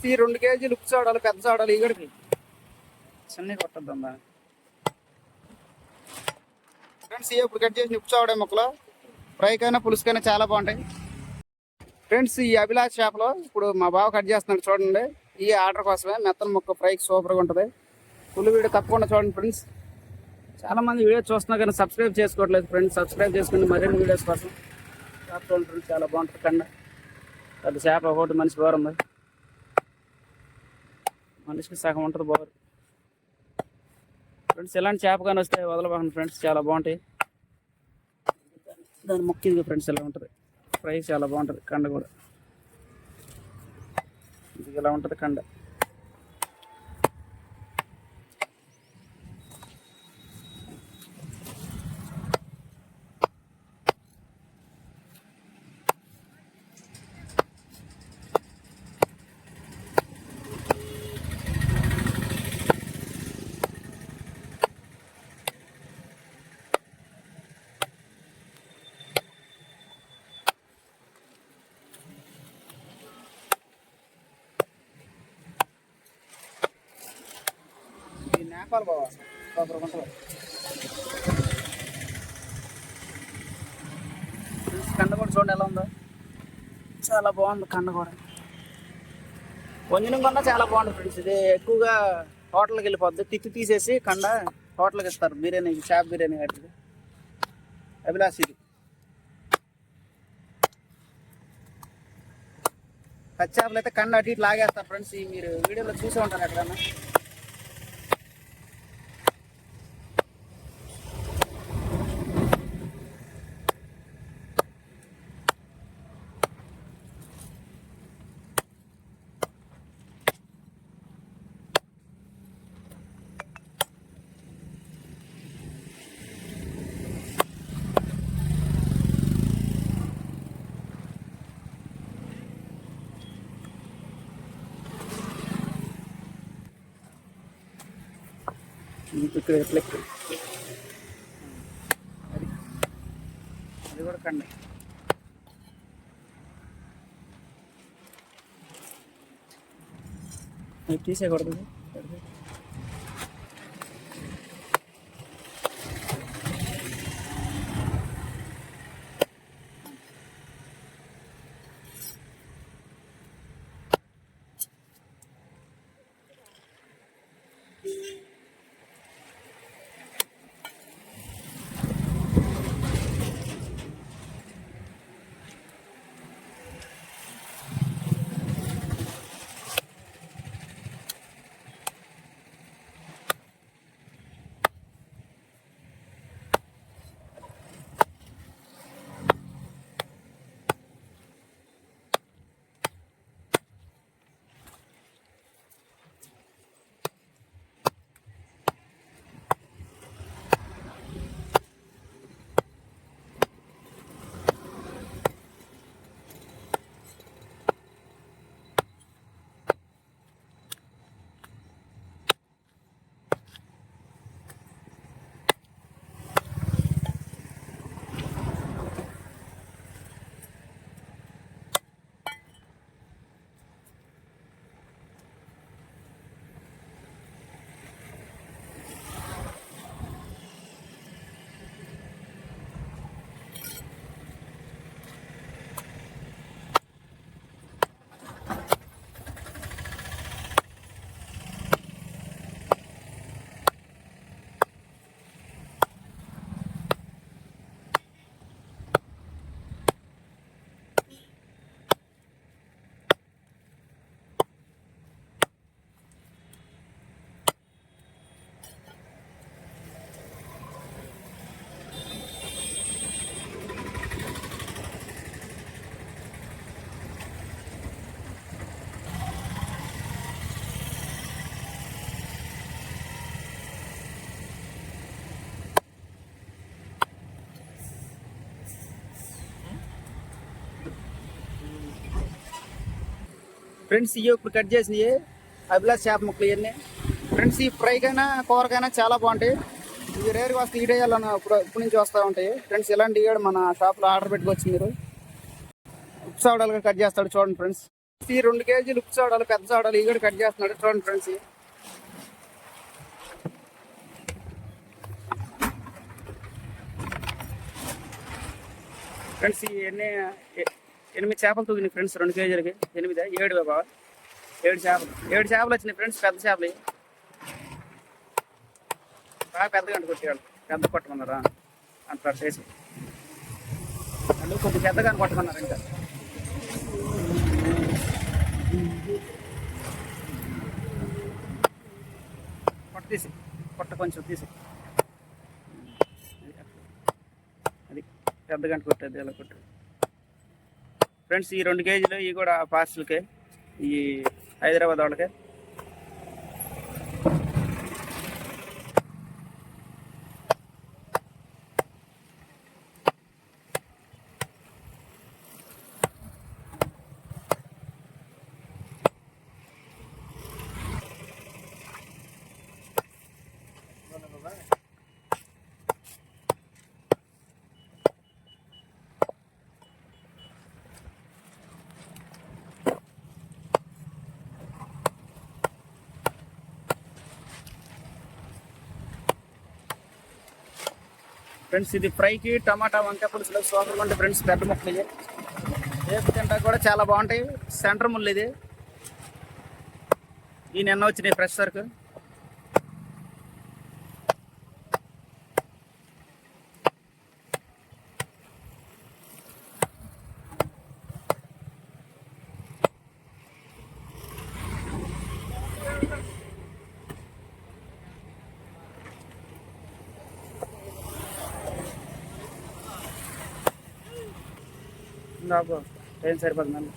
ఈ 2 కేజీలు ఉప్పు చావడాలు పెద్ద చావడాలు ఇక్కడికి చిన్న కొట్టద్దా ఫ్రెండ్స్. ఇప్పుడు కట్ చేసిన ఉప్పు చావడే ముక్కలు ఫ్రైకైనా పులుసుకైనా చాలా బాగుంటాయి ఫ్రెండ్స్. ఈ అభిలాష్ చేపలో ఇప్పుడు మా బావ కట్ చేస్తున్నాడు చూడండి. ఈ ఆర్డర్ కోసమే మెత్తన ముక్క ఫ్రైకి సూపర్గా ఉంటుంది. ఫుల్ వీడియో తప్పకుండా చూడండి ఫ్రెండ్స్. చాలా మంది వీడియో చూస్తున్నా కానీ సబ్స్క్రైబ్ చేసుకోవట్లేదు ఫ్రెండ్స్. సబ్స్క్రైబ్ చేసుకోండి మరిన్ని వీడియోస్ కోసం. చేప చూడండి ఫ్రెండ్స్, చాలా బాగుంటుంది కండ. పెద్ద చేప ఒకటి మనిషి బోర్ ఉంది, మనిషికి సగం ఉంటుంది బోర్ ఫ్రెండ్స్. ఇలాంటి చేప కానీ వస్తే వదలబాకండి ఫ్రెండ్స్, చాలా బాగుంటాయి. దాని ముఖ్యంగా ఫ్రెండ్స్ ఇలా ఉంటుంది ఫ్రై, చాలా బాగుంటుంది. కండ కూడా ఇది ఇలా ఉంటుంది కండ. నేపాల్ బావా సూపర్ ఉంటుంది. కండ కూడా చూడండి ఎలా ఉందో, చాలా బాగుంది కండ కూడా. వంజనం కన్నా చాలా బాగుంటుంది ఫ్రెండ్స్. ఇది ఎక్కువగా హోటల్కి వెళ్ళిపోద్ది, తిక్కి తీసేసి కండ హోటల్కి ఇస్తారు బిర్యానీ, చేప బిర్యానీ కట్టి. అభిలాష్ ఇది పచ్చి చేపలు అయితే కండ అటు ఇటు లాగేస్తారు ఫ్రెండ్స్. మీరు వీడియోలో చూసే ఉంటారు ఎక్కడన్నా. ఇక్కడ ఫ్లెక్ అది కూడా కండి. తీసేయకూడదు. ఫ్రెండ్స్ ఇవి ఇప్పుడు కట్ చేసినవి అభిలాష్ చేప ముక్కలు ఇవన్నీ ఫ్రెండ్స్. ఈ ఫ్రైకైనా కూరకైనా చాలా బాగుంటాయి. ఇవి రేరుగా వస్తే ఈడేయాలని ఇప్పుడు నుంచి వస్తూ ఉంటాయి ఫ్రెండ్స్. ఇలాంటి మన షాప్లో ఆర్డర్ పెట్టుకోవచ్చు మీరు. ఉప్పు సావడాలుగా కట్ చేస్తాడు చూడండి ఫ్రెండ్స్. ఫ్రెండ్స్ ఈ 2 కేజీలు ఉప్పు చూడాలి, పెద్ద చూడాలి, ఈ కూడా కట్ చేస్తున్నాడు చూడండి ఫ్రెండ్స్. ఫ్రెండ్స్ ఈ 8 చేపలు తూగినాయి ఫ్రెండ్స్ 2 కేజీలకి. 8 7 బాబా, 7 చేపలు వచ్చినాయి ఫ్రెండ్స్. పెద్ద చేపలు బాగా పెద్దగా కొట్టేవాళ్ళు, పెద్ద కొట్టమన్నారా అంటారు చేసి, వాళ్ళు కొద్ది పెద్దగా కొట్టమన్నారు. ఇంకా కొట్ట కొంచెం తీసి అది పెద్ద గంట కొట్టేది ఎలా కొట్టు ఫ్రెండ్స్. ఈ 2 కేజీలు ఇవి కూడా పార్సల్కే, ఈ హైదరాబాద్ వాళ్ళకే. ఫ్రెండ్స్ ఇది ఫ్రైకి, టమాటా వంకాయ పులుసులో సూపర్గా ఉంటాయి ఫ్రెండ్స్. పెద్ద ముక్కలు ఇది రేపు తింటా కూడా చాలా బాగుంటాయి. సెంటర్ ముళ్ళు ఇది, ఈ నిన్న వచ్చినాయి ఫ్రెష్ సరుకు. నాకు ఏం సరిపోతుందండి.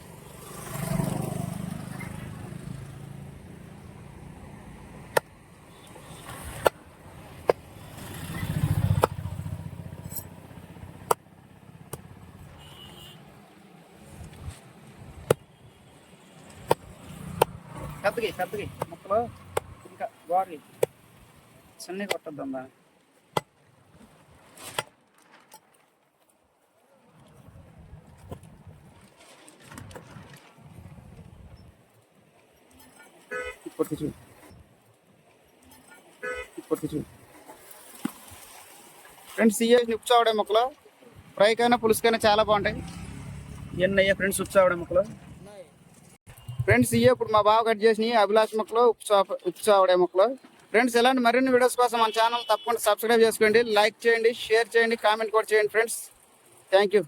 పెద్దకి ముక్కలు ఇంకా బాగా చిన్నగా కొట్టద్దాం దాన్ని. ఫ్రెండ్స్ ఇవి ఉప్పు చావడే ముక్కలు ఫ్రైకైనా పులుసుకైనా చాలా బాగుంటాయి. ఇవన్నీ అయ్యా ఫ్రెండ్స్ ఉప్పు చావడే ముక్కలు. ఫ్రెండ్స్ ఇవి ఇప్పుడు మా బావ కట్ చేసినాయి అభిలాష్ ముక్కలు, ఉప్పు చావడే ముక్కలు. ఫ్రెండ్స్ ఇలాంటి మరిన్ని వీడియోస్ కోసం మన ఛానల్ తప్పకుండా సబ్స్క్రైబ్ చేసుకోండి, లైక్ చేయండి, షేర్ చేయండి, కామెంట్ కూడా చేయండి ఫ్రెండ్స్. Thank you.